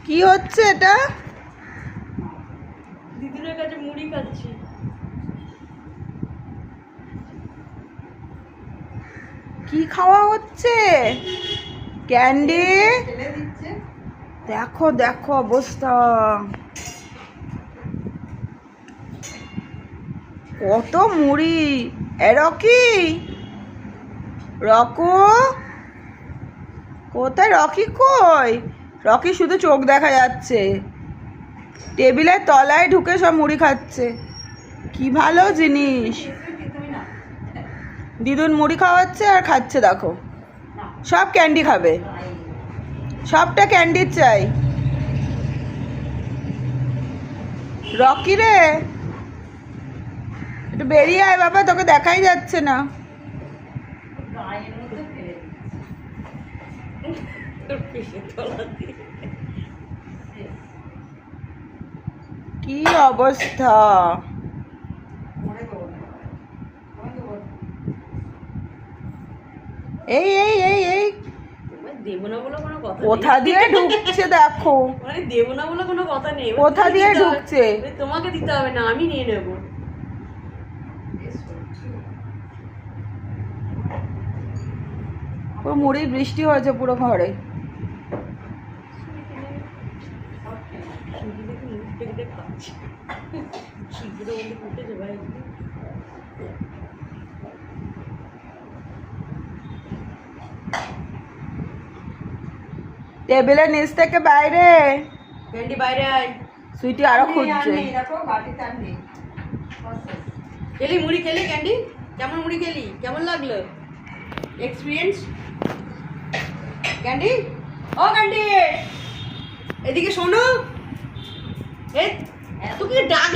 কি হচ্ছে এটা? দিদির কাছে মুড়ি খাচ্ছি। কি খাওয়া হচ্ছে? ক্যান্ডি। দেখো দেখো অবস্থা, কত মুড়ি। রকি, রকু কোথায়? রকি কই? রকি শুধু চোখ দেখা যাচ্ছে, টেবিলের তলায় ঢুকে সব মুড়ি খাচ্ছে। কি ভালো জিনিস। দিদুন মুড়ি খাওয়াচ্ছে আর খাচ্ছে, দেখো। সব ক্যান্ডি খাবে, সবটা ক্যান্ডি চাই। রকি রে, একটু বেরিয়ে আয় বাবা, তোকে দেখাই যাচ্ছে না। কি অবস্থা। এই এই এই এই দেব না বলে কোনো কথা কোথা দিয়ে ঢুকছে দেখো, মানে দেব না বলে কোনো কথা নেই। কোথা দিয়ে ঢুকছে। তোমাকে দিতে হবে না, আমি নিয়ে নেব। পুরো মুড়ির বৃষ্টি হয়েছে পুরো ঘরে। টেবিলের নিচ থেকে বাইরে। ক্যান্ডি বাইরে আয়। সুইটি আরো খুঁজছে। খেলি মুড়ি, খেলি ক্যান্ডি। কেমন মুড়ি খেলি, কেমন লাগলো এক্সপিরিয়েন্স? ক্যান্ডি, ও ক্যান্ডি এদিকে শোনো। এত কি ডাক